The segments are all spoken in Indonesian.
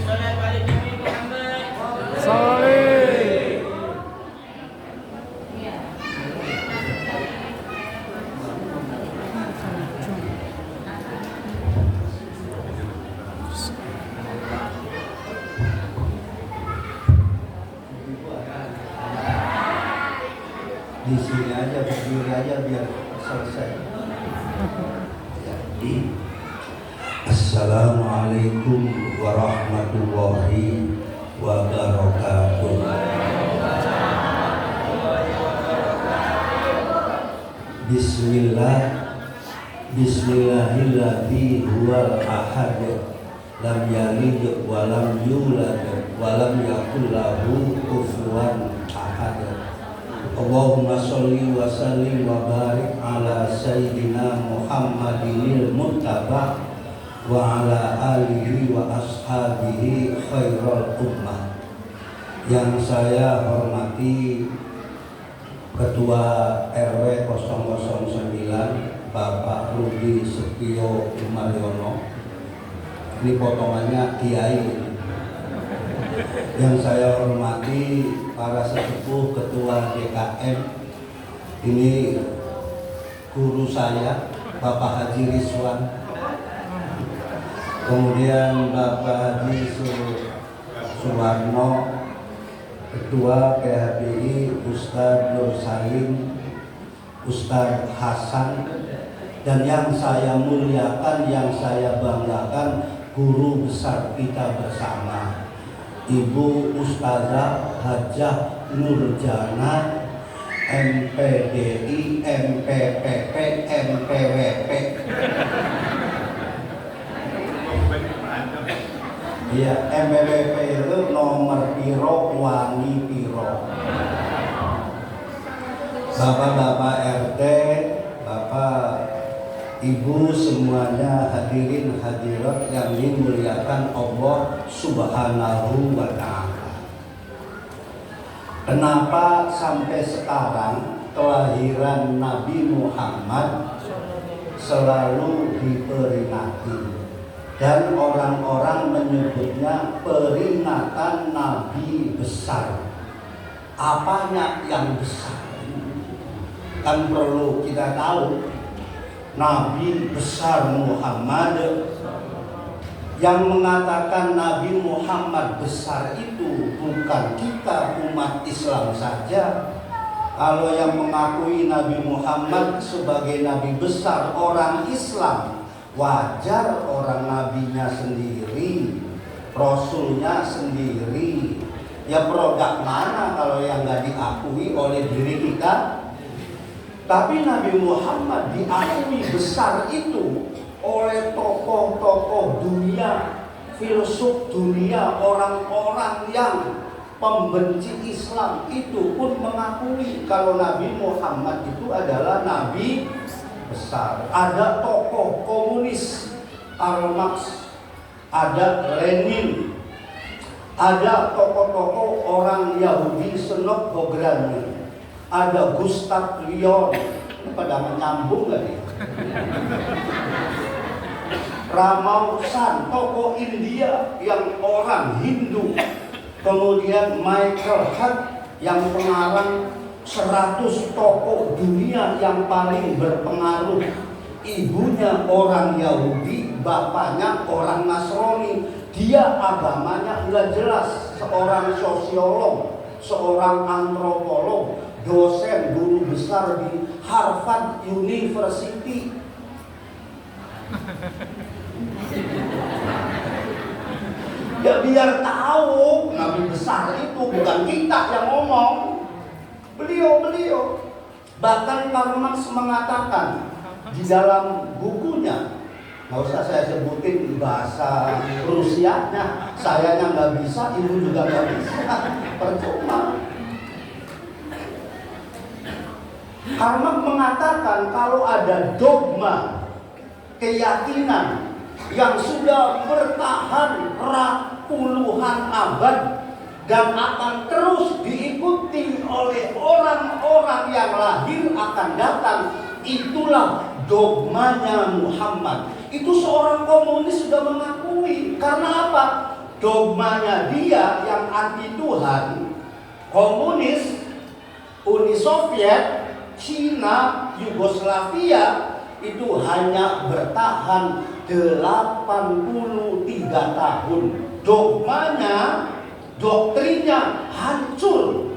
Saleh. Di sini aja, berdiri aja biar selesai. Jadi, Assalamualaikum warahmatullahi wabarakatuh. Bismillah, Bismillahilladzi huwal ahad, lam yalid wa lam yulad wa lam yakul lahu kufuwan ahad. Allahumma sholli wa sallim wa barik ala sayyidina Muhammadinil muttaba wa ala alihi wa ashabihi khairul ummah. Yang saya hormati Ketua RW 009 Bapak Rudi Setio Umaryono. Ini potongannya Kiai. Yang saya hormati para sesepuh Ketua DKM, ini guru saya Bapak Haji Rizwan, kemudian Bapak Haji Suwarno, Ketua PHBI Ustadz Nur Salim, Ustadz Hasan, dan yang saya muliakan, yang saya banggakan, guru besar kita bersama, Ibu Ustazah Hajah Nurjana, MPDI, MPPP, MPWP. Iya, MPWP itu nomor piro, wangi piro. Bapak-bapak RT, Bapak Ibu semuanya, hadirin hadirat yang dimuliakan Allah Subhanahu wa ta'ala. Kenapa sampai sekarang kelahiran Nabi Muhammad selalu diperingati dan orang-orang menyebutnya peringatan Nabi besar? Apanya yang besar? Kan perlu kita tahu. Nabi besar Muhammad, yang mengatakan Nabi Muhammad besar itu bukan kita umat Islam saja. Kalau yang mengakui Nabi Muhammad sebagai Nabi besar orang Islam, wajar orang nabinya sendiri, rasulnya sendiri. Ya produk mana kalau yang gak diakui oleh diri kita? Tapi Nabi Muhammad diakui besar itu oleh tokoh-tokoh dunia, filsuf dunia, orang-orang yang pembenci Islam itu pun mengakui kalau Nabi Muhammad itu adalah Nabi besar. Ada tokoh komunis, Karl Marx, ada Lenin, ada tokoh-tokoh orang Yahudi, Senok Bograni, ada Gustav Leon. Ini pada menyambung gak nih? Ramausan, tokoh India yang orang Hindu. Kemudian Michael Hart yang pengarang 100 tokoh dunia yang paling berpengaruh. Ibunya orang Yahudi, bapaknya orang Nasrani. Dia agamanya nggak jelas. Seorang sosiolog, seorang antropolog, dosen, guru besar di Harvard University. Ya biar tahu Nabi besar itu bukan kita yang ngomong, beliau. Bahkan Karl Marx mengatakan di dalam bukunya, nggak usah saya sebutin bahasa Rusianya, sayanya nggak bisa, ibu juga nggak bisa, percuma. Karl Marx mengatakan kalau ada dogma, keyakinan yang sudah bertahan puluhan abad dan akan terus diikuti oleh orang-orang yang lahir akan datang, itulah dogmanya Muhammad. Itu seorang komunis sudah mengakui. Karena apa? dogmanya dia yang anti Tuhan, komunis, Uni Soviet, Cina, Yugoslavia itu hanya bertahan 83 tahun. Dogmanya, doktrinnya hancur,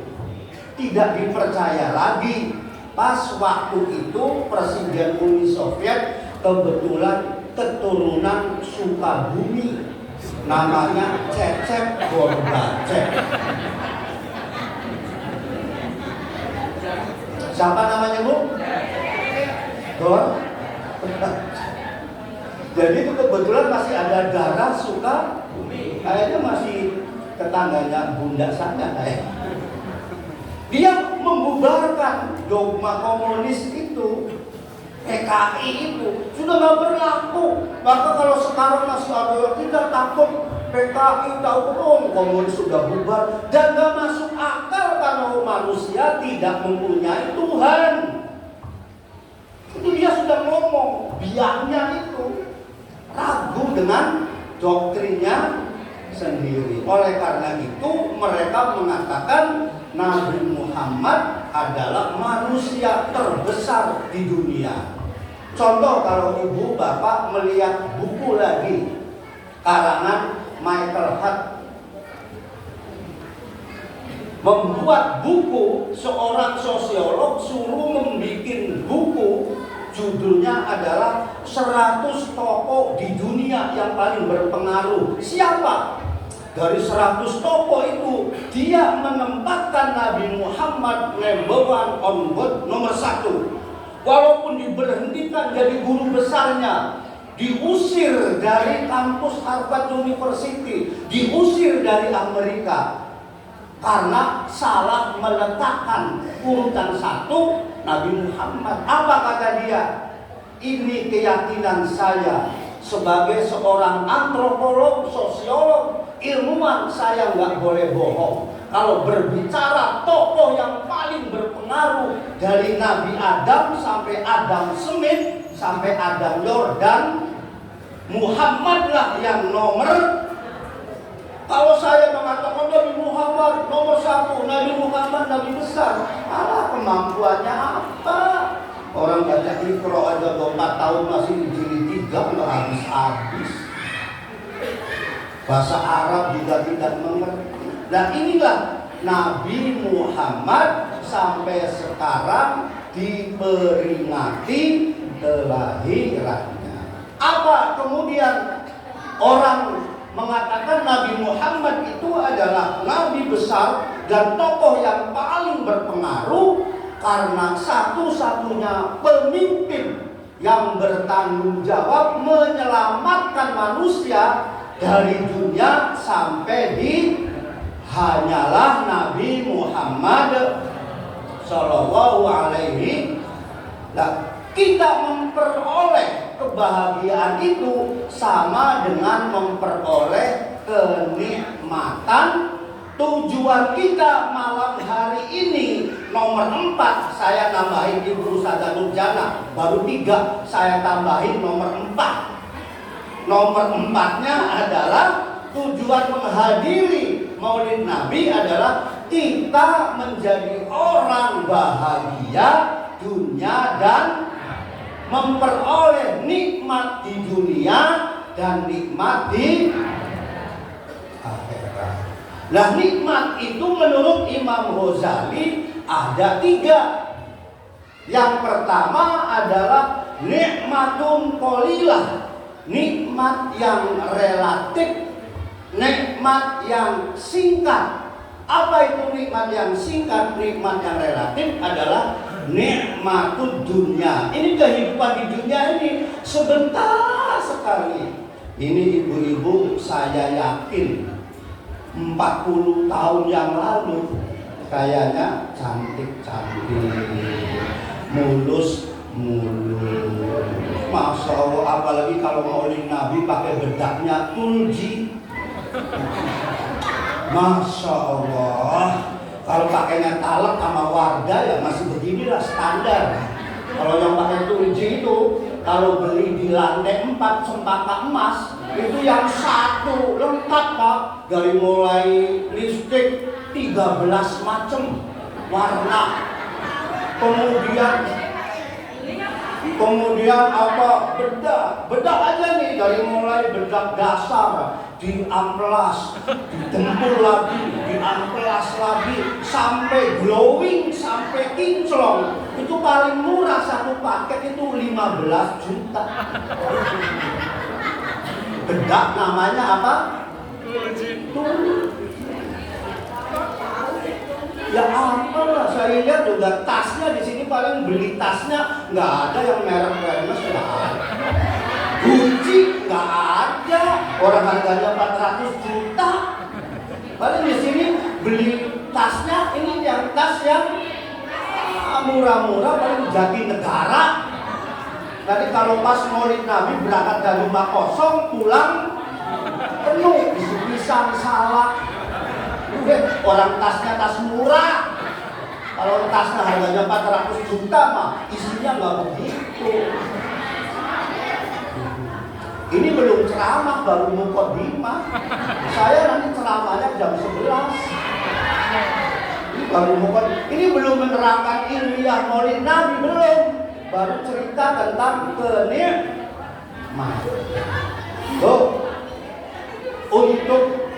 tidak dipercaya lagi. Pas waktu itu Presiden Uni Soviet kebetulan keturunan Sukabumi, namanya Cecep Gorbachev. Siapa namanya, Bu? Jadi itu kebetulan masih ada darah Sukabumi. Kayaknya masih tetangganya Bunda saya kayak. Dia membubarkan dogma komunis itu, PKI itu sudah nggak berlaku. Maka kalau sekarang masih ada kita takut PKI, tahu komunis sudah bubar dan nggak masuk akal kalau manusia tidak mempunyai Tuhan. Itu dia sudah ngomong, biangnya itu ragu dengan doktrinnya sendiri. Oleh karena itu mereka mengatakan Nabi Muhammad adalah manusia terbesar di dunia. Contoh, kalau ibu bapak melihat buku lagi karangan Michael Hart, membuat buku, seorang sosiolog suruh membuat buku, judulnya adalah 100 tokoh di dunia yang paling berpengaruh. Siapa? Dari 100 tokoh itu, dia menempatkan Nabi Muhammad nomor 1. Walaupun diberhentikan jadi guru besarnya, diusir dari kampus Harvard University, diusir dari Amerika, karena salah meletakkan urutan 1 Nabi Muhammad. Apa kata dia? Ini keyakinan saya sebagai seorang antropolog, sosiolog, ilmuwan, saya nggak boleh bohong. Kalau berbicara tokoh yang paling berpengaruh dari Nabi Adam sampai Adam Smith sampai Adam Jordan, Muhammadlah yang nomor. Kalau saya mengatakan Nabi Muhammad nomor 1, Nabi Muhammad Nabi besar, kemampuannya apa? Orang baca Iqra aja 4 tahun masih jilid 3 nggak habis-habis. Bahasa Arab juga tidak mengerti. Dan inilah Nabi Muhammad sampai sekarang diperingati kelahirannya. Apa kemudian orang mengatakan Nabi Muhammad itu adalah nabi besar dan tokoh yang paling berpengaruh karena satu-satunya pemimpin yang bertanggung jawab menyelamatkan manusia dari dunia sampai di hanyalah Nabi Muhammad Sallallahu Alaihi Wasallam. Kita memperoleh kebahagiaan itu sama dengan memperoleh kenikmatan. Tujuan kita malam hari ini nomor 4, saya tambahin di Guru Sada Nurjana, baru 3 saya tambahin nomor 4. Nomor 4-nya adalah tujuan menghadiri Maulid Nabi adalah kita menjadi orang bahagia dunia dan memperoleh nikmat di dunia dan nikmat di akhirat. Nah, nikmat itu menurut Imam Ghazali ada 3. Yang pertama adalah nikmatun qalilah, nikmat yang relatif, nikmat yang singkat. Apa itu nikmat yang singkat? Nikmat yang relatif adalah nikmatud dunia. Ini kehidupan di dunia ini sebentar sekali. Ini ibu-ibu, saya yakin 40 tahun yang lalu kayaknya cantik-cantik, mulus. Masya Allah, apalagi kalau Maulid Nabi pakai bedaknya tulji. Masya Allah. Kalau pakainya talak sama warga ya masih beginilah standar. Kalau yang pakai tulji itu, kalau beli di lantai 4 cempaka emas, Itu yang satu lengkap Pak, dari mulai lipstik 13 macam warna, kemudian apa, bedak aja nih, dari mulai bedak dasar diamplas, ditempur lagi, diamplas lagi, sampai glowing, sampai kinclong. Itu paling murah satu paket itu 15 juta. Bedak namanya apa? Ya apalah, saya lihat juga tasnya di sini paling beli tasnya nggak ada yang merek Hermes, nggak ada. Gucci nggak ada, orang harganya 400 juta. Paling di sini beli tasnya ini yang tas yang murah-murah, paling Jatinegara. Nanti kalau pas Maulid Nabi berangkat dari rumah kosong, pulang penuh, pisang, salak. Orang tasnya tas murah. Kalau tasnya harganya 400 juta mah isinya nggak begitu. Ini belum ceramah, baru mukadimah. Saya nanti ceramahnya jam 11. Ini baru mukadimah. Ini belum menerangkan ilmiah Maulid Nabi, belum. Baru cerita tentang kenikmatan. Tuh, untuk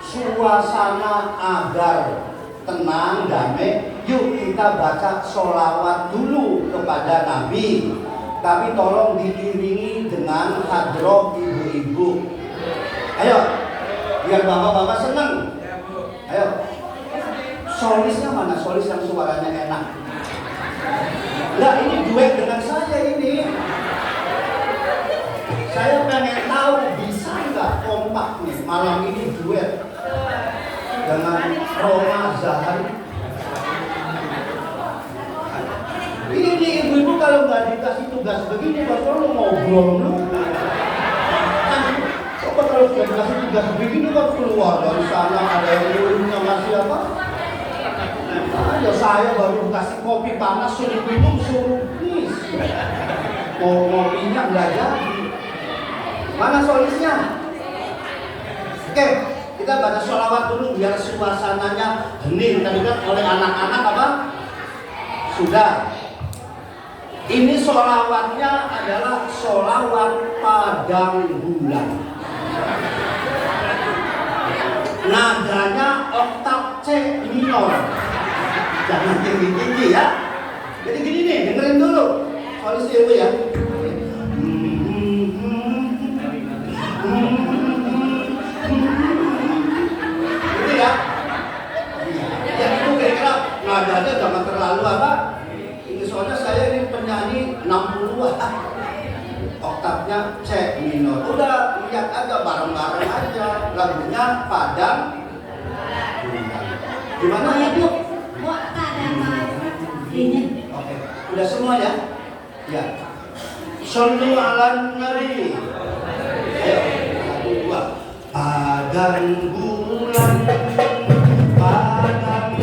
suasana agar tenang, damai, yuk kita baca sholawat dulu kepada Nabi. Tapi tolong diiringi dengan hadroh ibu-ibu. Ayo, biar bapak-bapak senang. Ayo, solisnya mana? Solis yang suaranya enak. Nah, ini duet dengan saya ini. Saya pengen tahu bisa nggak kompak nih malam ini duet dengan Roma Zahari. Ini ibu-ibu kalau nggak dikasih tugas begini, bapak lu ngobrol lu. Coba kalau sudah dikasih tugas begini, kok keluar dari sana ada yang ibunya masih apa? Ya saya baru kasih kopi panas suruh minum, suruh bis. Kopinya nggak jadi. Mana solisnya? Oke, kita baca sholawat dulu biar suasananya hening. Tadi kan oleh anak-anak apa? Sudah. Ini sholawatnya adalah sholawat padang bulan. Nadanya oktav C minor. Jangan tinggi-tinggi ya. Jadi gini nih, dengerin dulu. Solis ibu ya. Gitu ya. Ya itu kira-kira nadanya jangan terlalu apa? Soalnya saya ini penyanyi 60-an, oktavnya C minor. Udah lihat aja, bareng-bareng aja. Lagunya padang bulan. Gimana ya Bu? Oke, udah semua ya? Ya. Shollu ala nabi. Ayo, 1, 2. Padang bulan, padang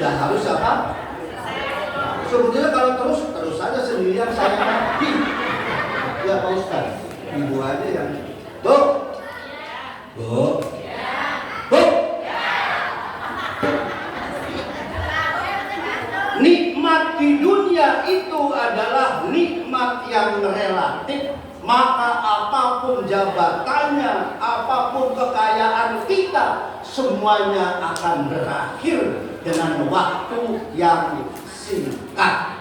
sudah harus apa? Sebetulnya kalau terus saja sendirian saya mati. Ya Pak Ustaz, ibu aja yang Bu. Nikmat di dunia itu adalah nikmat yang relatif. Maka apapun jabatannya, apapun kekayaan kita, semuanya akan berakhir dengan waktu yang singkat.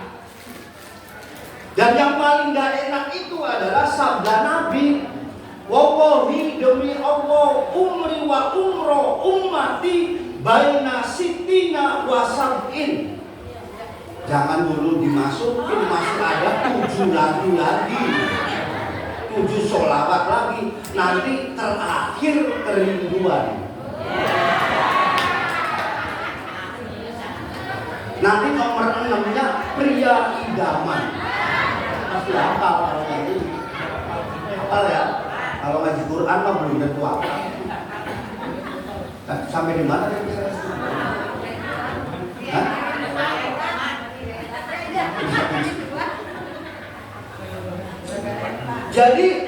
Dan yang paling gak enak itu adalah sabda Nabi, wallahi demi Allah, umri wa umroh ummati baina sitina wa sab'in. Jangan dulu dimasukin, masih ada 7 lagu lagi, 7 sholawat lagi, nanti terakhir kerinduan. Nanti nomor 6-nya pria idaman. Pasti apa kalau kayak ini? Apa ya? Kalau ngaji Quran mah belum tentu apa. Sampai di mana ya bisa? Hah? Jadi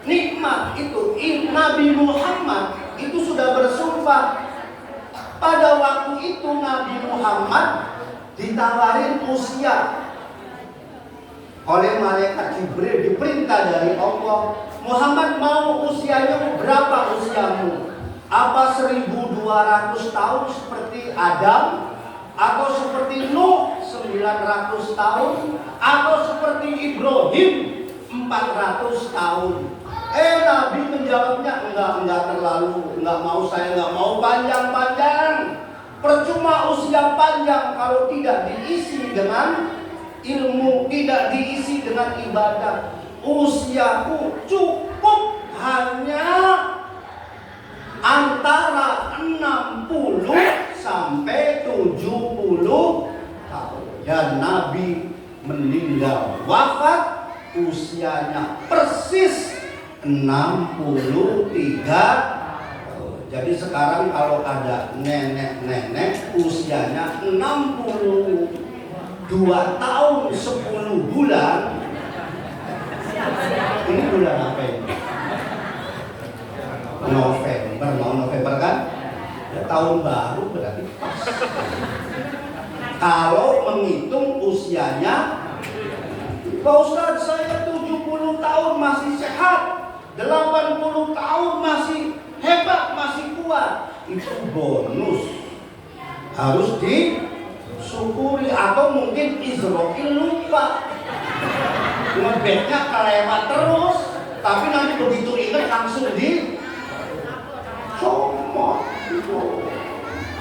nikmat itu Nabi Muhammad itu sudah bersumpah. Pada waktu itu Nabi Muhammad ditawarin usia oleh malaikat Jibril, diperintah dari Allah, Muhammad mau usianya berapa usiamu? Apa 1200 tahun seperti Adam? Atau seperti Nuh 900 tahun? Atau seperti Ibrahim 400 tahun? Nabi menjawabnya, enggak terlalu, enggak mau, saya enggak mau panjang-panjang. Percuma usia panjang kalau tidak diisi dengan ilmu, tidak diisi dengan ibadah. Usiaku cukup hanya antara 60 sampai 70 tahun. Dan Nabi meninggal wafat usianya persis 63 tahun. Jadi sekarang kalau ada nenek-nenek usianya 62 tahun 10 bulan. Ini bulan apa ini? November kan? Ya, tahun baru berarti pas. Kalau menghitung usianya, Pak Ustadz saya 70 tahun masih sehat, 80 tahun masih hebat, masih kuat. Itu bonus, harus disyukuri. Atau mungkin Israel lupa, ngebetnya kelewat terus, tapi nanti begitu ingat langsung di comot itu.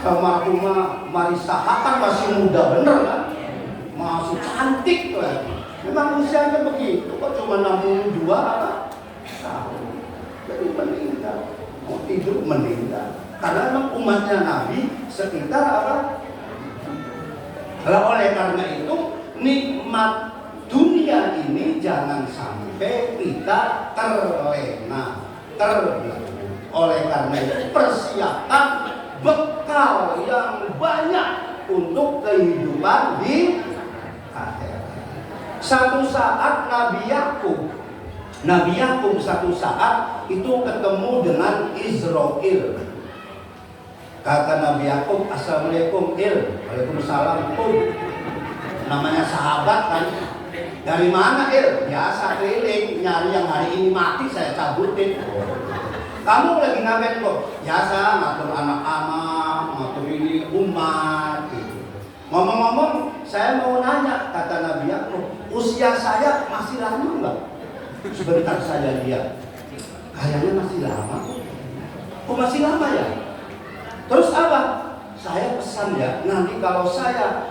Sama rumah Marisa kan masih muda bener kan, masih cantik tuh ya. Memang usianya begitu, kok cuma 62 apa? Tahun. Jadi meninggal, mau tidur meninggal. Karena memang umatnya Nabi sekitar apa? Oleh karena itu nikmat dunia ini jangan sampai kita terlena, terbelenggu. Oleh karena itu persiapan bekal yang banyak untuk kehidupan di akhirat. Satu saat Nabi Yakub satu saat itu ketemu dengan Israel. Kata Nabi Yakub, assalamualaikum Il. Waalaikumsalam. Namanya sahabat kan. Dari mana Il? Biasa keliling nyari yang hari ini mati saya cabutin. Kamu lagi ngapain kok? Biasa ngatur anak-anak, ngatur ini umat gitu. Ngomong-ngomong, saya mau nanya, kata Nabi Yakub, usia saya masih lama enggak? Sebentar saja dia, kayaknya masih lama. Kok masih lama ya? Terus apa? Saya pesan ya, nanti kalau saya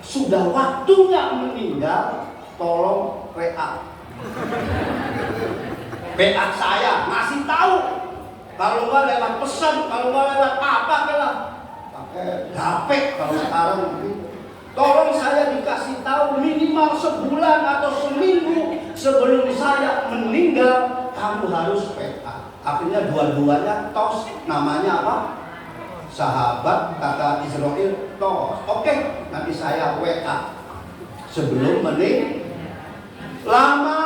sudah waktunya meninggal, tolong WA. WA saya, ngasih tahu. Kalau nggak lewat pesan, kalau nggak lewat apa lah. Gapek kalau sekarang begitu. Tolong saya dikasih tahu minimal sebulan atau seminggu sebelum saya meninggal, kamu harus PA. Akhirnya dua-duanya tos, namanya apa? Sahabat, kata Israel, tos. Oke, nanti saya WA sebelum menik. Lama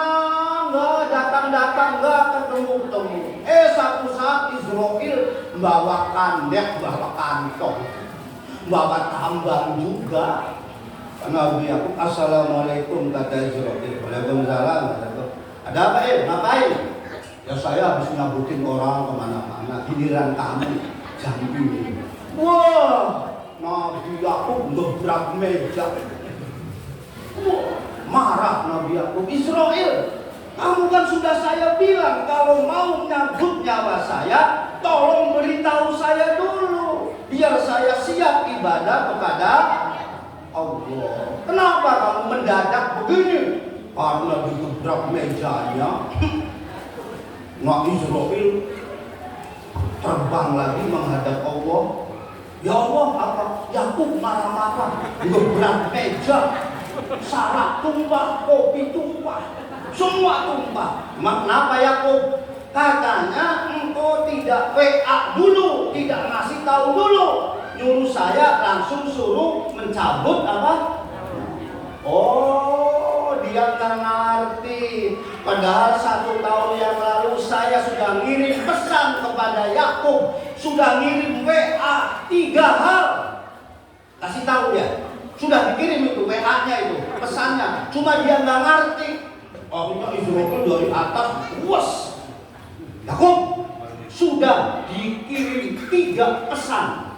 nggak datang, nggak ketemu. Satu saat Israel bawa kandek, bawa kantong, bawa tambang juga. Nabi aku, assalamualaikum, kata Israel. Waalaikumsalam. Ada apa ngapain? Ya saya habis ngabutin orang kemana-mana. Giliran kamu jam ini. Wah, Nabi aku gebrak meja. Wah, marah Nabi aku. Israel, kamu kan sudah saya bilang kalau mau nyabut nyawa saya, tolong beritahu saya dulu, biar saya siap ibadah kepada Allah. Kenapa kamu mendadak begini? Karena digebrak mejanya. Nah, Israel terbang lagi menghadap Allah. Ya Allah, apa? Yakub marah-marah, gebrak meja, salak tumpah, kopi tumpah, semua tumpah. Kenapa Yakub? Katanya engkau tidak WA dulu, tidak ngasih tahu dulu, nyuruh saya langsung suruh mencabut apa? Oh, dia nggak ngerti. Padahal 1 tahun yang lalu saya sudah ngirim pesan kepada Yakub, sudah ngirim WA 3 hal. Kasih tahu ya, sudah dikirim itu WA-nya itu, pesannya. Cuma dia nggak ngerti. Akhirnya Israel dari atas, wes. Yakub sudah dikirim 3 pesan.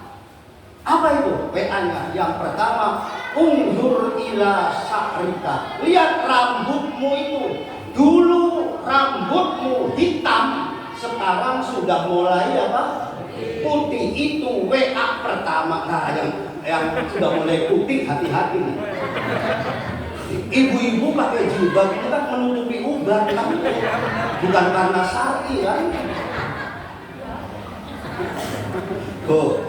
Apa itu WA-nya? Yang pertama, unzur ila sa'rika. Lihat rambutmu itu. Dulu rambutmu hitam, sekarang sudah mulai apa? Putih. Itu WA pertama. Nah, yang sudah mulai putih, hati-hati nih. Ibu-ibu pakai jilbab itu kan menutupi uban kan? Bukan karena syar'i kan? Tuh,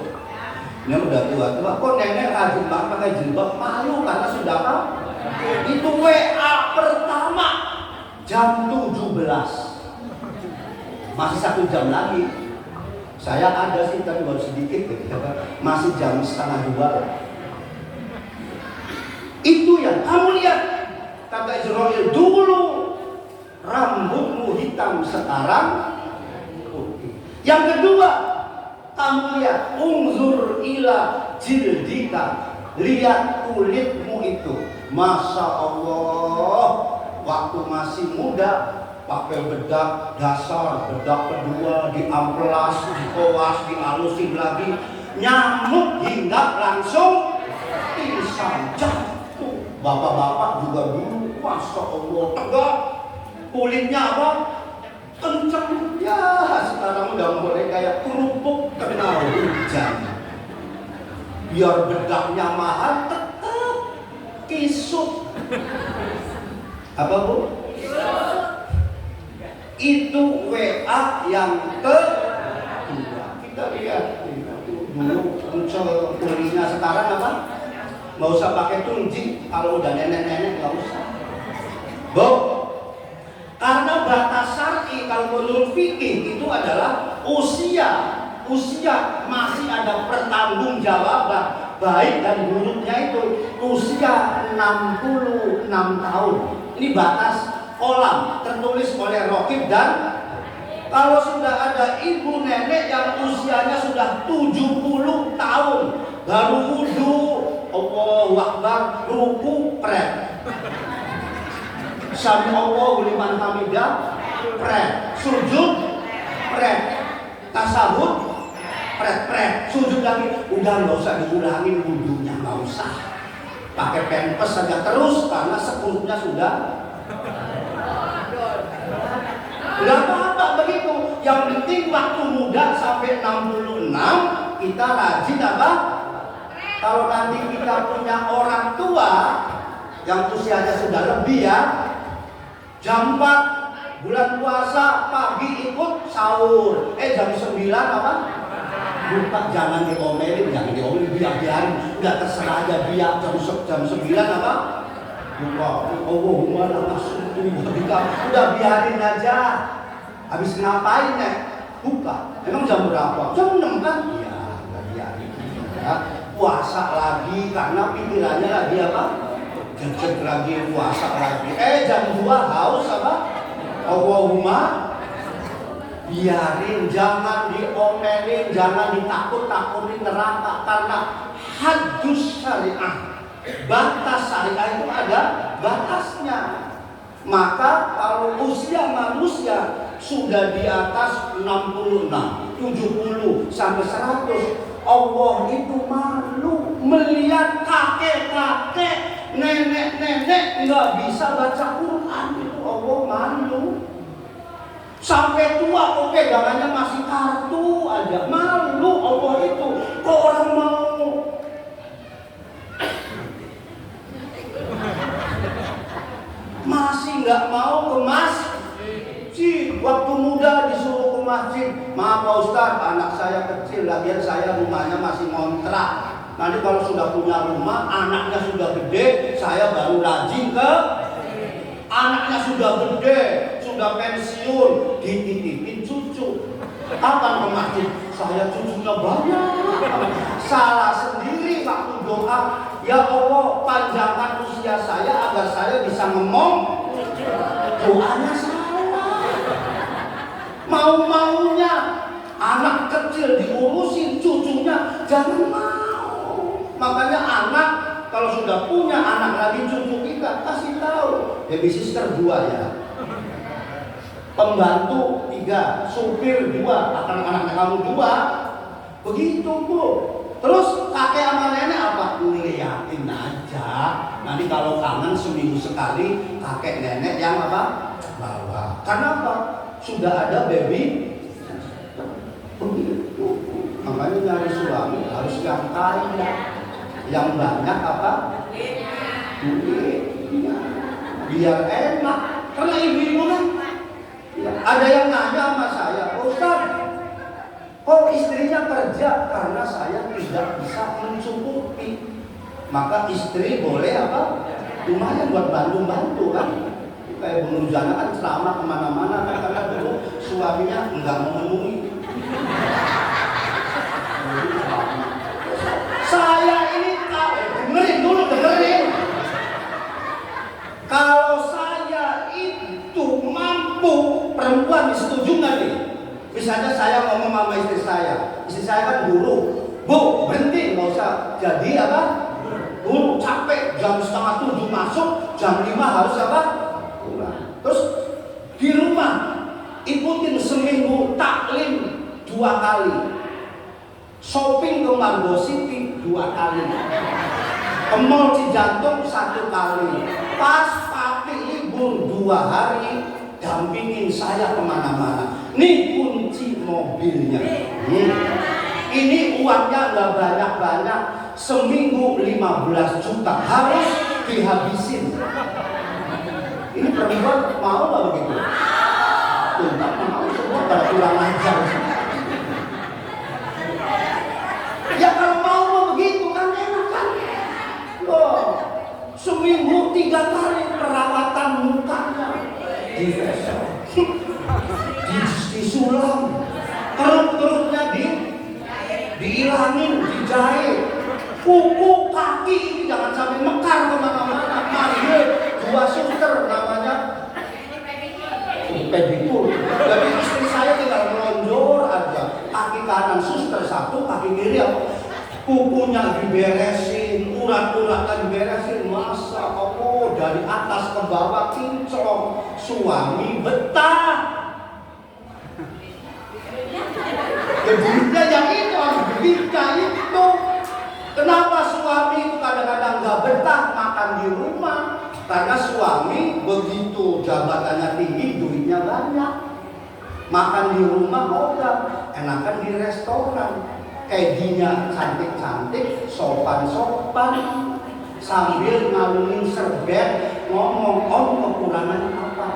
ini udah tua-tua. Kok nenek rajin banget pakai jilbab? Malu karena sudah apa? Itu WA pertama jam 17. Masih 1 jam lagi. Saya ada sih tapi baru sedikit gitu. Masih jam 1:30. Itu yang kamu lihat, kata Israel, dulu rambutmu hitam, sekarang putih. Yang kedua, kamu lihat, unzur ila jildika, lihat kulitmu itu. Masya Allah, waktu masih muda pakai bedak dasar, bedak kedua diamplas, dikoas, dihalusin lagi, nyamuk hinggap langsung pingsan jatuh. Bapak-bapak juga dulu, Masya Allah, tegak, kulitnya apa? Kenceng. Ya, sekarang udah mulai kayak kerupuk kena hujan. Biar bedaknya mahal, tetap kisut. Apa Bu? Itu WA yang kedua. Kita lihat dulu muncul kulinya, sekarang apa? Nggak usah pakai tunji, kalau udah nenek-nenek nggak usah. Bu, karena batas syar'i kalau menurut fikih itu adalah usia masih ada pertanggungjawaban baik dan buruknya itu usia 66 tahun. Ini batas kolam tertulis oleh Rokib. Dan kalau sudah ada ibu nenek yang usianya sudah 70 tahun baru wudu, Allahu Akbar, ruku pret, Sami Allahu liman hamidah pret, sujud pret, tasawuf pret, sujud lagi. Udah nggak usah diulangin wudunya, nggak usah. Pakai pempes saja terus karena sekurutnya sudah. Nggak apa-apa begitu. Yang penting waktu muda sampai 66 kita rajin apa? Kalau nanti kita punya orang tua yang usianya sudah lebih ya, jam 4 bulan puasa pagi ikut sahur, jam 9 apa? Buka, jangan diomelin, biarin, udah terserah aja dia. Jam 9 apa? Buka, Allahumma lakasutu, udah biarin aja. Habis ngapain nek? Buka. Emang jam berapa? Jam 6 kan? Iya, udah biarin ya. puasa lagi karena pikirannya lagi apa? Jejak lagi puasa lagi. Jam 2 haus apa? Allahumma biarin, jangan diomelin, jangan ditakut-takutin neraka karena hadus syariah. Batas syariah itu ada batasnya. Maka kalau usia manusia sudah di atas 66, 70 sampai 100, Allah itu malu melihat kakek-kakek, nenek-nenek nggak bisa baca Quran. Itu Allah malu. Sampai tua kok pegangannya masih kartu aja, malu Allah itu. Kok orang mau? Masih nggak mau ke masjid. Waktu muda disuruh ke masjid, maaf Pak Ustaz, anak saya kecil, lagian saya rumahnya masih ngontrak. Nanti kalau sudah punya rumah, anaknya sudah gede, saya baru rajin ke. Anaknya sudah gede, sudah pensiun, dititipin cucu. Kapan ke masjid? Saya cucunya banyak. Salah sendiri waktu doa, ya Allah panjangkan usia saya agar saya bisa ngomong. Doanya salah. Mau-maunya anak kecil diurusin, cucunya jangan mau. Makanya anak kalau sudah punya anak lagi cucu kita kasih tahu, babysitter 2 ya, pembantu 3, supir 2, anak-anak kamu 2, begitu Bu. Terus kakek sama nenek apa? Ngeliatin aja. Nanti kalau kangen seminggu sekali kakek nenek yang apa? Bawa. Karena apa? Sudah ada baby. Begitu. Makanya nyari suami harus yang kaya, yang banyak apa? Duitnya. Biar enak. Karena ibu-ibu kan ya, ada yang nanya sama saya, Ustaz, kok istrinya kerja? Karena saya tidak bisa mencukupi. Maka istri boleh apa? Lumayan buat bantu-bantu kan. Kayak Bu Nurjana kan ceramah kemana-mana kan, karena dulu suaminya enggak memenuhi. Saya ini dengerin. Kalau saya itu mampu, perempuan disetuju nggak nih? Misalnya saya ngomong sama istri saya kan guru, Bu berhenti nggak usah jadi apa? Guru capek, jam 6:30 masuk, jam 5 harus apa? Pulang. Terus di rumah ikutin seminggu taklim 2 kali, shopping ke Margo City 2 kali, ke Mall Cijantung 1 kali. Pas papi libur 2 hari, dampingin saya kemana-mana. Nih kunci mobilnya. Ini uangnya nggak banyak-banyak, seminggu 15 juta harus dihabisin. Ini perempuan mau nggak begitu? Tidak mau, semua pada kurang ajar. Ya kalau mau begitu kan enak kan? Loh, seminggu 3 kali perawatan mukanya di facial, disulam, kerut-kerutnya dihilangin, dijahit, kuku kaki ini jangan sampai mekar kemana-mana. Mari 2 suster namanya pedikur. Jadi istri saya tinggal melonjor aja, kaki kanan suster 1, kaki kiri apa? Kukunya diberesin, urat-uratnya diberesin. Masa Allah dari atas ke bawah kinclong, suami betah. Duitnya yang itu harus duitnya itu. Kenapa suami itu kadang-kadang nggak betah makan di rumah? Karena suami begitu jabatannya tinggi, duitnya banyak. Makan di rumah ogah, enakan di restoran. Kedinya cantik-cantik, sopan-sopan, sambil ngalungin serbet, ngomong, Om kekurangan apa?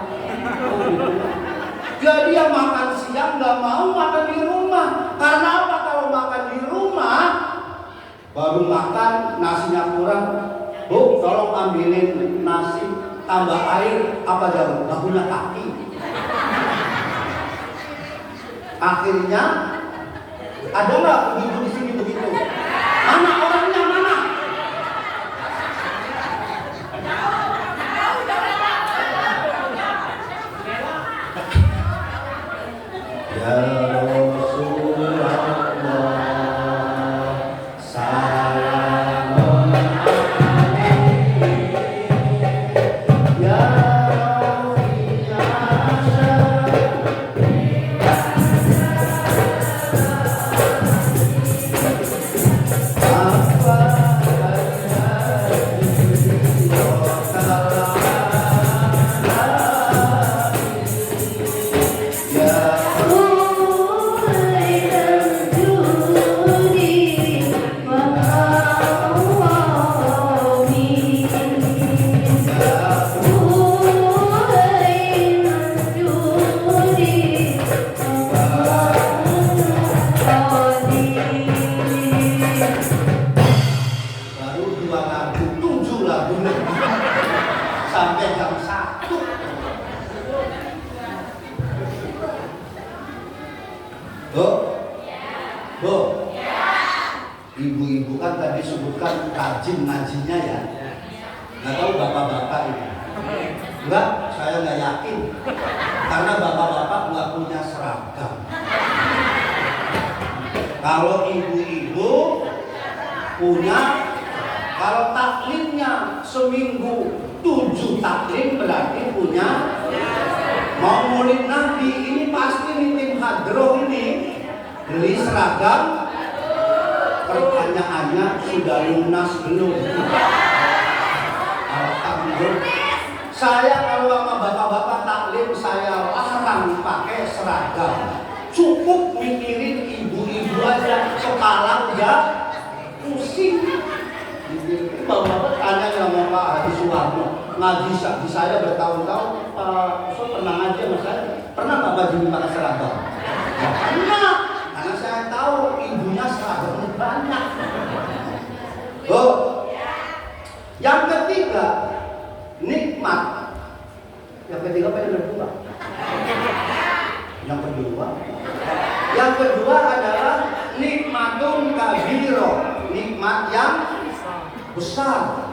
Jadi yang makan siang nggak mau makan di rumah. Karena apa? Kalau makan di rumah, baru makan nasinya kurang, Bu tolong ambilin nasi, tambah air, apa jauh? Nggak punya kaki. Akhirnya ada nggak begitu di sini begitu? Mana orangnya sampai jam 1. Bu, ibu-ibu kan tadi sebutkan rajin ngajinya ya. Nggak tahu bapak-bapak ini. Enggak, saya nggak yakin. Karena bapak-bapak nggak punya seragam. Kalau ibu-ibu punya, kalau taklimnya seminggu 7 taklim berarti punya. Mau maulid Nabi ini pasti nih tim hadroh ini beli seragam. Pertanyaannya sudah lunas belum? Alhamdulillah. Saya kalau sama bapak-bapak taklim saya larang pakai seragam. Cukup mikirin ibu-ibu aja, sekarang udah pusing. Bapak-bapak tanya sama Pak Haji Suwarno, ngaji di saya bertahun-tahun, Pak Ustaz pernah ngaji sama saya? Pernah Bapak Jimmy pakai seragam? Ya pernah, karena saya tahu ibunya seragamnya banyak. Oh, yang ketiga, nikmat. Yang ketiga apa yang kedua? Yang kedua adalah nikmatun kabiro, nikmat yang besar.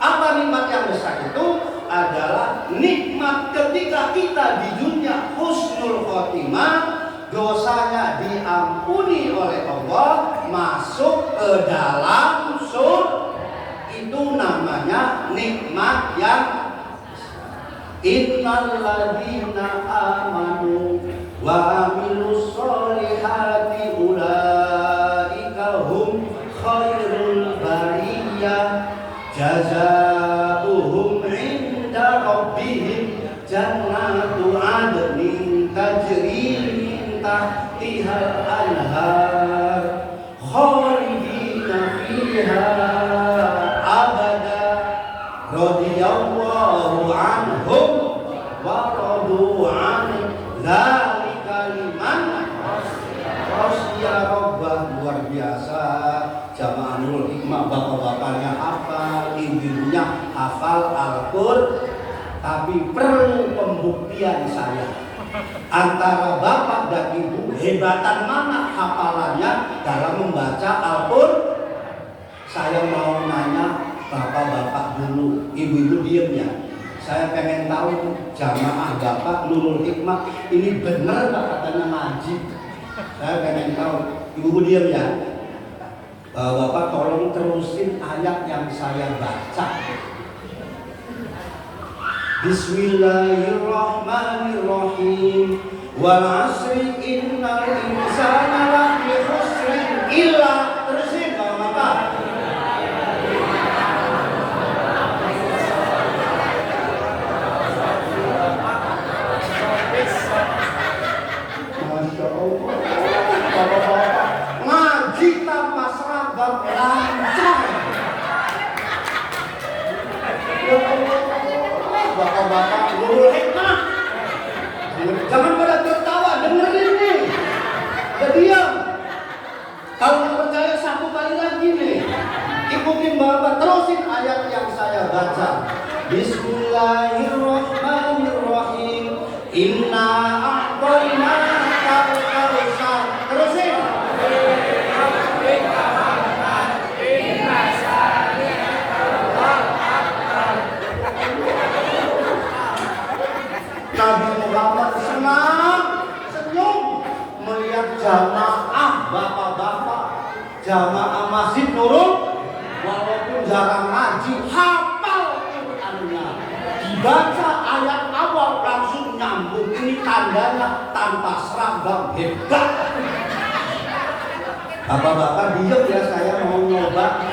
Apa nikmat yang besar itu? Adalah nikmat ketika kita di dunia husnul khotimah, dosanya diampuni oleh Allah, masuk ke dalam surga. Itu namanya nikmat yang innal ladzina amanu wa amilus solihati ulaika hum khairul bariyah jazaohum inda rabbihim jannatu adnin tajri min tahtihal anhar khalidina fiha abada radhiyallahu anhum wa radu an dzalika liman khasyiya rabbah. Luar biasa. Jamaahul hikmah, bapak-bapaknya hafal, ibu-ibunya hafal Al-Qur'an. Tapi perlu pembuktian saya. Antara bapak dan ibu, hebatan mana hafalannya dalam membaca Al-Qur'an? Saya mau nanya bapak-bapak dulu, ibu-ibu diem ya. Saya pengen tahu jamaah bapak Nurul Hikmah ini benar nggak katanya ngaji. Saya pengen tahu, ibu diem ya. Bapak tolong terusin ayat yang saya baca. Bismillahirrahmanirrahim. Wal 'asri innal insana lafi khusrin illa, terusin bapak. Masya Allah, bapak-bapak ngaji tanpa seragam lancar. Ya Allah, bapak-bapak Nurul Hikmah, jangan pada tertawa, dengerin nih. Diam. Kalau nggak percaya satu kali lagi nih, ikutin bapak, terusin ayat yang saya baca. Bismillahirrahmanirrahim. Inna a'tainaka al-kautsar. Terusin. Nabi Muhammad senang, senyum melihat jamaah bapak-bapak, jamaah Masjid Nurul, walaupun jarang ngaji, hafal Qur'annya. Dibaca ayat awal langsung nyambung. Ini tandanya tanpa seragam, hebat. Bapak-bapak diem ya, saya mau nyoba.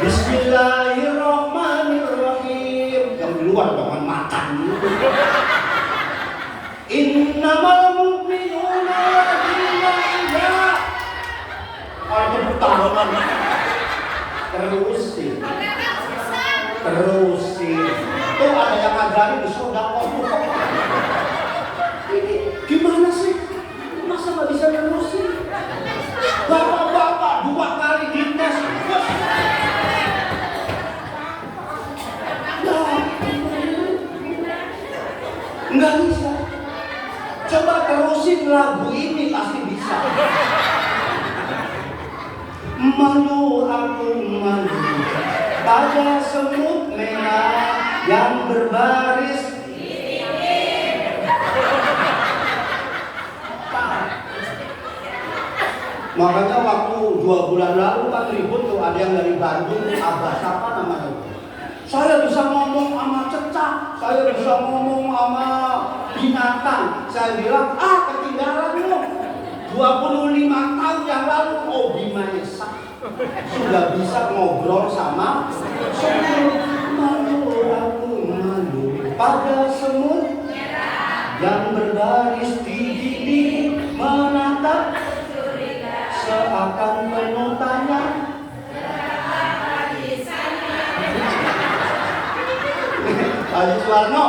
Bismillahirrahmanirrahim. Yang di luar jangan makan dulu. Innamal mu'minuna alladzina idza, kalau tepuk tangan terusin. Tuh ada yang ngajarin di sedekah. Ini gimana sih? Masa nggak bisa terusin? Bapak-bapak 2 kali dites. Malu aku malu pada semut merah yang berbaris. Makanya waktu 2 bulan lalu kan ribut tuh, ada yang dari Bandung, Abah siapa namanya? Saya bisa ngomong sama cecak, saya bisa ngomong sama binatang. Saya bilang, ketinggalan loh. 25 tahun yang lalu Bima Esa sudah bisa ngobrol sama semut. Malu aku malu pada semut yang berbaris di dinding menatap seakan penuh tanya. Haji Suwarno,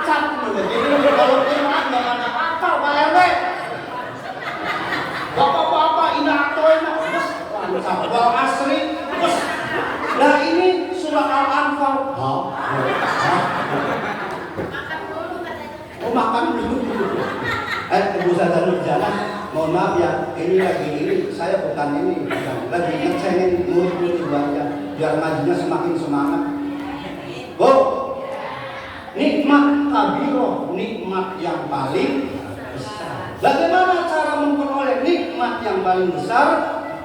cat begini kalau iman jangan apa Pak RW. Bapak-bapak indah atoina, bos, wal asri, bos. Nah ini surah Al-Anfal. Makan dulu. Ibu Ustazah Nurjana, mohon maaf ya, ini saya bukan lagi ngecengin murid-murid Ibu aja, biar ngajinya semakin semangat. Bu, nikmat kabiroh, nikmat yang paling besar. Bagaimana cara memperoleh nikmat yang paling besar?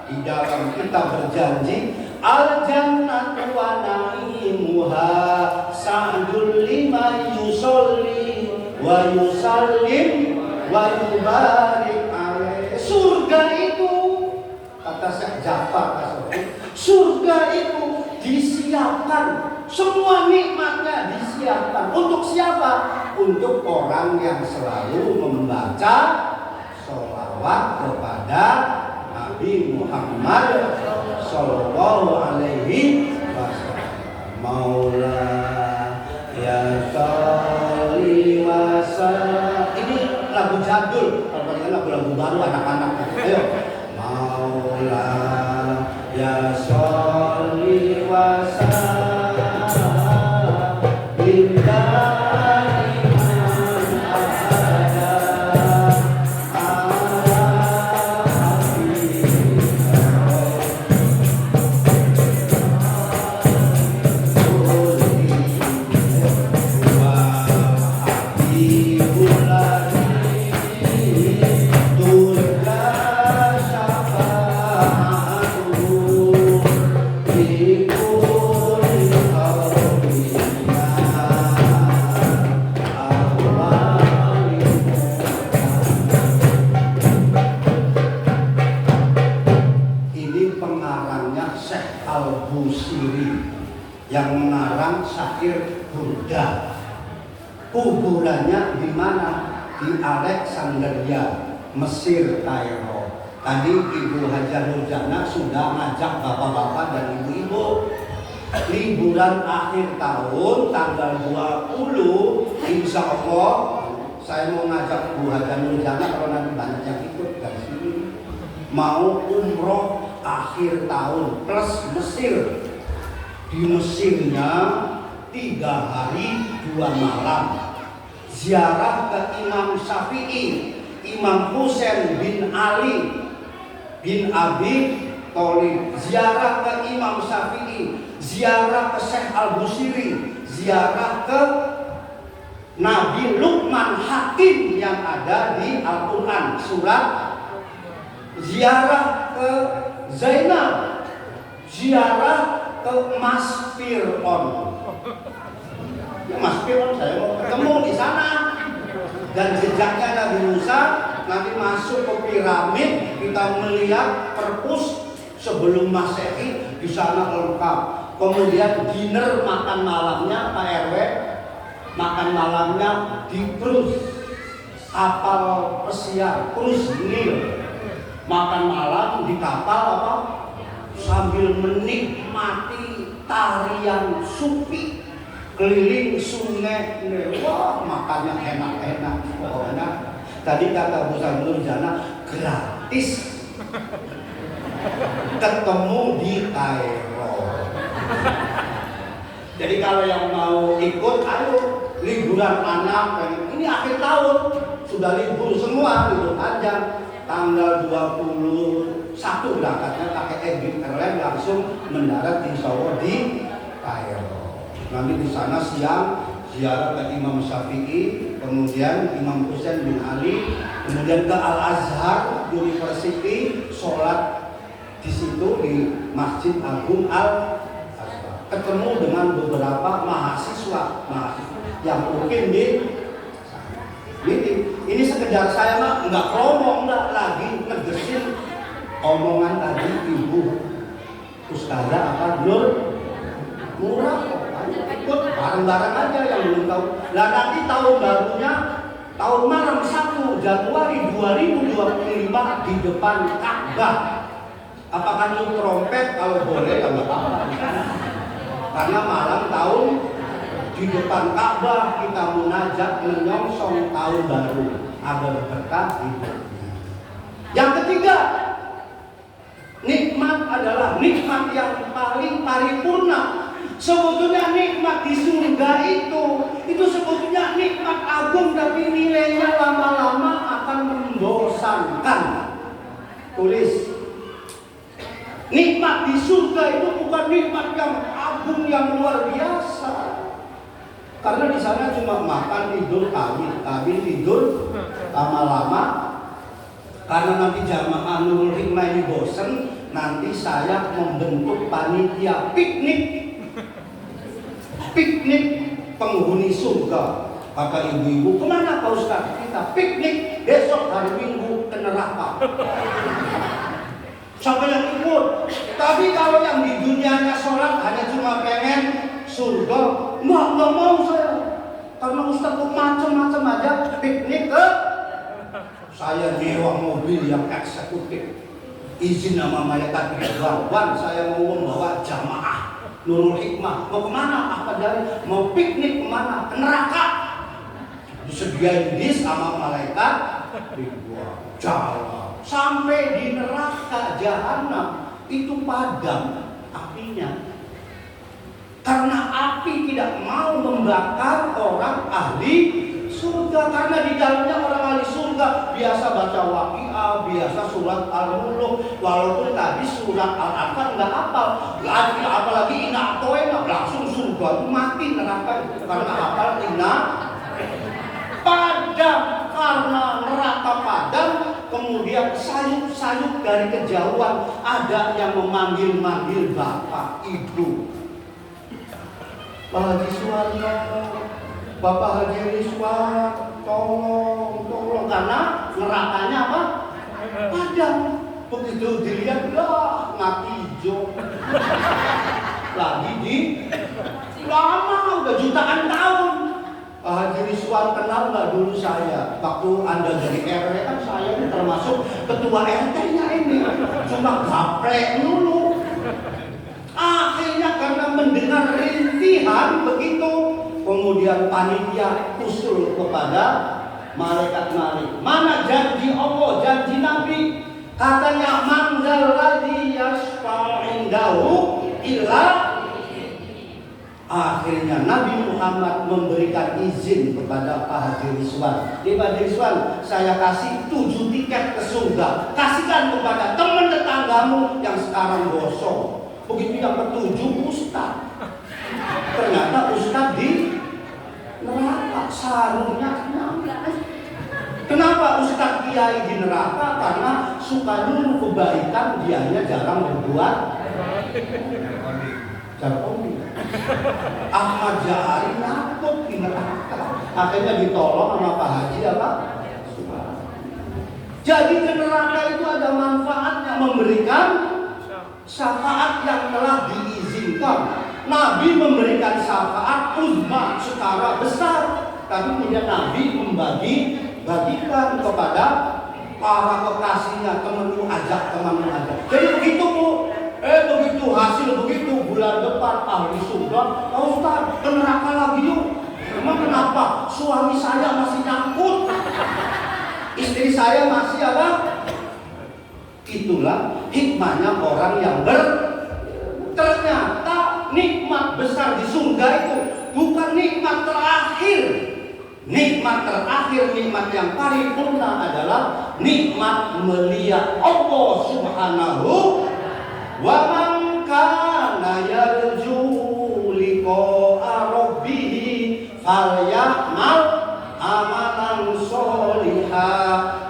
Di dalam kita berjanji, al-jannatu wa na'imuha sa'dul lima yusolli wa yusallim wa yubarik alaih. Surga itu, kata Syekh Ja'far As-Sadiq, surga itu disiapkan, semua nikmatnya disiapkan. Untuk siapa? Untuk orang yang selalu membaca sholawat kepada Nabi Muhammad Sallallahu Alaihi Wasallam. Maula ya sholli wa sallim. Ini lagu jadul, kalau lagu-lagu baru anak-anak. Ayo. Maula ya sholli wa sallim yang mengarang syair Burda. Kuburannya di mana? Di Alexandria, Mesir, Kairo. Tadi Ibu Hajah Nurjana sudah ngajak bapak-bapak dan ibu-ibu liburan akhir tahun tanggal 20, insya Allah saya mau ngajak Bu Hajah Nurjana, kalau nanti banyak yang ikut dari sini, mau umroh akhir tahun plus Mesir. Di Mesirnya 3 hari 2 malam, ziarah ke Imam Syafi'i, Imam Husain bin Ali bin Abi Thalib, ziarah ke Imam Syafi'i, ziarah ke Syekh Al-Busiri, ziarah ke Nabi Luqman Hakim yang ada di Al-Quran surat, ziarah ke Zainab, ziarah ke Mas Fir'aun. Ya, Mas Fir'aun saya mau ketemu di sana. Dan jejaknya Nabi Musa, nanti masuk ke piramid, kita melihat perpus sebelum Masehi di sana lengkap. Kemudian dinner makan malamnya Pak RW, makan malamnya di cruise kapal pesiar, cruise Nil. Makan malam di kapal apa? Sambil menikmati tarian sufi keliling sungai. Wah, makannya enak-enak pokoknya. Tadi kata Bu Nurjana gratis ketemu di Kairo. Jadi kalau yang mau ikut, ayo liburan anak. Ini akhir tahun sudah libur semua, libur panjang. Tanggal 21 berangkatnya pakai mendarat insya Allah di Kairo. Nanti di sana siang ziarah ke Imam Syafi'i, kemudian Imam Husain bin Ali, kemudian ke Al Azhar University, sholat di situ di Masjid Agung Al Azhar. Ketemu dengan beberapa mahasiswa yang mungkin di ini sekedar saya mah nggak promo, nggak lagi ngegesin omongan tadi Ibu Ustazah apa Nur murah kok, ikut bareng-bareng aja yang belum tahu. Nah nanti tahun barunya tahun malam 1 Januari 2025 di depan Ka'bah. Apakah itu trompet? Kalau boleh ya nggak apa-apa. Karena malam tahun di depan Ka'bah kita munajat menyongsong tahun baru agar berkah hidupnya. Yang ketiga, nikmat adalah nikmat yang paling paripurna. Sebetulnya nikmat di surga itu sebetulnya nikmat agung, tapi nilainya lama-lama akan membosankan. Tulis, nikmat di surga itu bukan nikmat yang agung yang luar biasa. Karena di sana cuma makan, tidur, kawin, tidur lama-lama. Karena nanti jamaah Nurul Hikmah ini bosen, nanti saya membentuk panitia piknik penghuni surga. Kata ibu-ibu, kemana Pak Ustaz? Kita piknik besok hari Minggu ke neraka. Siapa yang ikut? Tapi kalau yang di dunianya sholat hanya cuma pengen surga, nggak mau saya. Karena Ustaz tuh macam-macam aja piknik ke. Saya nyewa mobil yang eksekutif, izin nama malaikat Ridwan, saya mau membawa jamaah Nurul Hikmah. Mau kemana? Apa dari? Mau piknik kemana? Ke neraka. Disediain bis sama malaikat Ridwan. Jalan sampai di neraka jahanam itu padam apinya. Karena api tidak mau membakar orang ahli surga, karena di dalamnya orang ahli surga biasa baca Waqiah, biasa surat Al-Mulk, walaupun tadi surat Al-Anfal nggak hafal, apalagi Inna Atoena langsung surga mati neraka itu karena hafal Inna padam, karena neraka padam. Kemudian sayup-sayup dari kejauhan ada yang memanggil-manggil bapak ibu. Pak Haji Suwarno, Bapak Haji Rizwan, tolong, karena nerakanya apa? Padam. Begitu dilihat, lah mati hijau. Lagi di lama, udah jutaan tahun. Pak Haji Rizwan kenal nggak dulu saya? Waktu Anda dari RT kan saya ini termasuk ketua RT-nya ini. Cuma gaplek dulu. Akhirnya karena mendengar rintihan begitu, kemudian panitia usul kepada malaikat Malik. Mana janji Allah, janji Nabi? Katanya manzal ladzi yashfa'u indahu illa. Akhirnya Nabi Muhammad memberikan izin kepada Pak Haji Rizwan. Pak Haji Rizwan, saya kasih 7 tiket ke surga. Kasihkan kepada teman tetanggamu yang sekarang gosong. Begitu yang ke-7 Ustaz. Ternyata Ustaz di neraka, sarungnya nyampe. Kenapa Ustaz Kiai di neraka? Karena suka nyuruh kebaikan, dianya jarang berbuat. Jarkomi. Ahmad Jahari nakut di neraka. Akhirnya ditolong sama Pak Haji apa? Jadi ke neraka itu ada manfaatnya, memberikan syafaat yang telah diizinkan. Nabi memberikan syafaat uzma secara besar, tapi kemudian Nabi bagikan kepada para kekasihnya, temanmu ajak. Jadi begitu Bu, begitu hasil begitu bulan depan ahli surga, Pak Ustaz ke neraka lagi yuk. Emang kenapa? Suami saya masih nyangkut, istri saya masih ada. Itulah hikmahnya orang yang ternyata nikmat besar di surga itu bukan nikmat terakhir. Nikmat terakhir, nikmat yang paripurna adalah nikmat melihat Allah Subhanahu wa man kana fal ya'mal amalan sholiha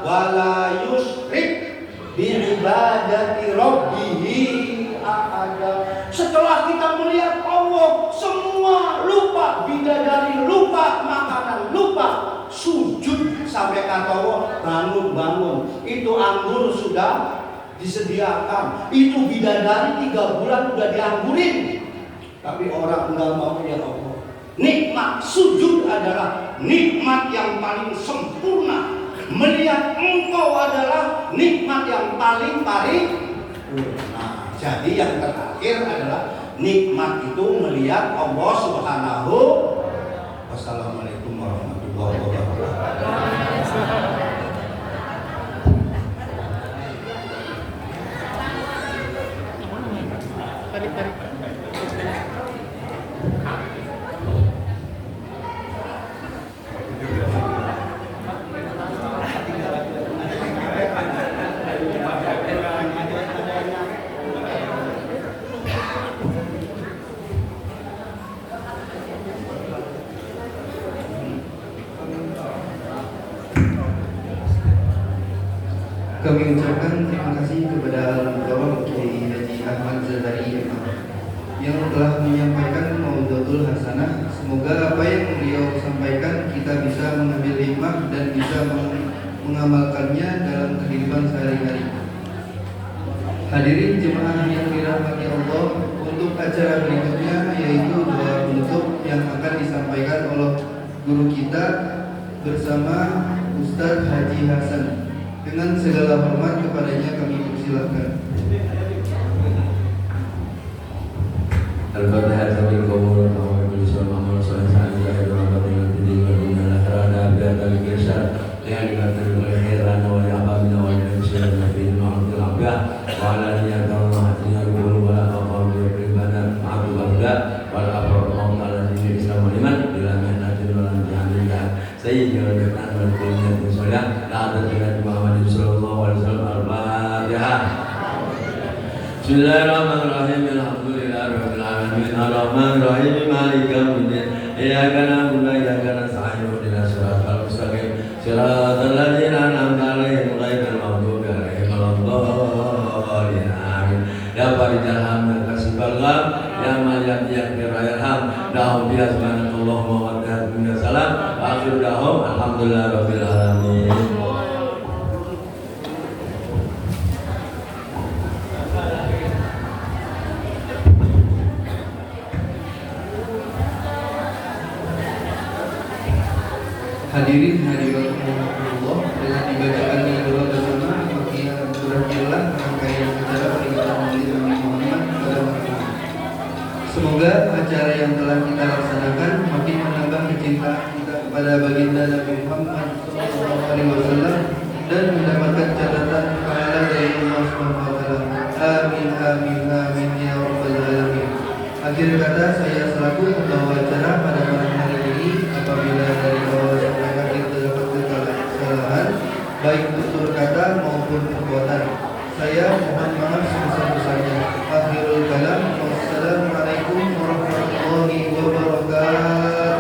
wala yusyrik bi'ibadati rabbih ahada. Setelah kita melihat Allah, semua lupa, bidadari lupa, makanan lupa, sujud sampai kata Allah, bangun. Itu anggur sudah disediakan, itu bidadari 3 bulan udah dianggurin, tapi orang enggak mau. Ya Allah, nikmat sujud adalah nikmat yang paling sempurna. Melihat Engkau adalah nikmat yang paling paripurna. Jadi yang terakhir adalah nikmat itu melihat Allah Subhanahu. Wassalamualaikum warahmatullahi wabarakatuh. Kami ucapkan terima kasih kepada Bapak Kiai Haji Ahmad Zahari yang telah menyampaikan Maudhatul Hasanah. Semoga apa yang beliau sampaikan kita bisa mengambil hikmah dan bisa mengamalkannya dalam kehidupan sehari-hari. Hadirin jemaah yang dirahmati Allah, untuk acara berikutnya yaitu doa penutup yang akan disampaikan oleh guru kita bersama Ustadz Haji Hasan. Dengan segala hormat kepadanya kami persilahkan. Al-Fatihah sambil kubur Allahumma salli ala Muhammad sallallahu alaihi wasallam wa ala alihi wa sahbihi biar dari kisah yang dikatakan oleh Heran wa Ya'babina wa Ya'isyan Nabi Muhammad al-Abiyah wa ala niyyat Allah hatinya rubul wa la aqam wa ibadah ma'adu barga wa la aqam wa ala dini Islam wa iman bila mihnatin wa la tihamillah sayyidina wa jatan wa kulliyatin sholah la'adat dengan Muhammad sallallahu alaihi wasallam. Al-Fatihah. Bismillahirrahmanirrahim. Alhamdulillah rabbil alamin. Arrahmanirrahim. Maliki yaumiddin. Iyyaka na'budu wa iyyaka nasta'in. Ihdinas siratal mustaqim. Siratal ladzina an'amta 'alaihim ghairil maghdubi 'alaihim waladdallin. Amin. Ya Farijal Ham, ya Kasibal Gham, ya Mayyat Yaghfir Yarham. Da'u bi asmanakallahumma wa ta'ala salam. Wa akhir da'hum alhamdulillah rabbil alamin. Hadirin hadirat Allah, dengan dibacakannya doa bersama maka berakhirlah rangkaian acara peringatan Maulid Nabi Muhammad SAW. Semoga acara yang telah kita laksanakan makin menambah kecintaan kita kepada baginda Nabi Muhammad SAW dan mendapatkan catatan pahala dari Allah SWT. Amin amin amin ya rabbal alamin. Akhir kata, saya selaku pembawa acara pada malam hari ini, apabila dari awal sampai akhir terdapat kesalahan baik tutur kata maupun perbuatan, saya mohon maaf sebesar-besarnya. Akhirul kalam, wassalamualaikum warahmatullahi wabarakatuh.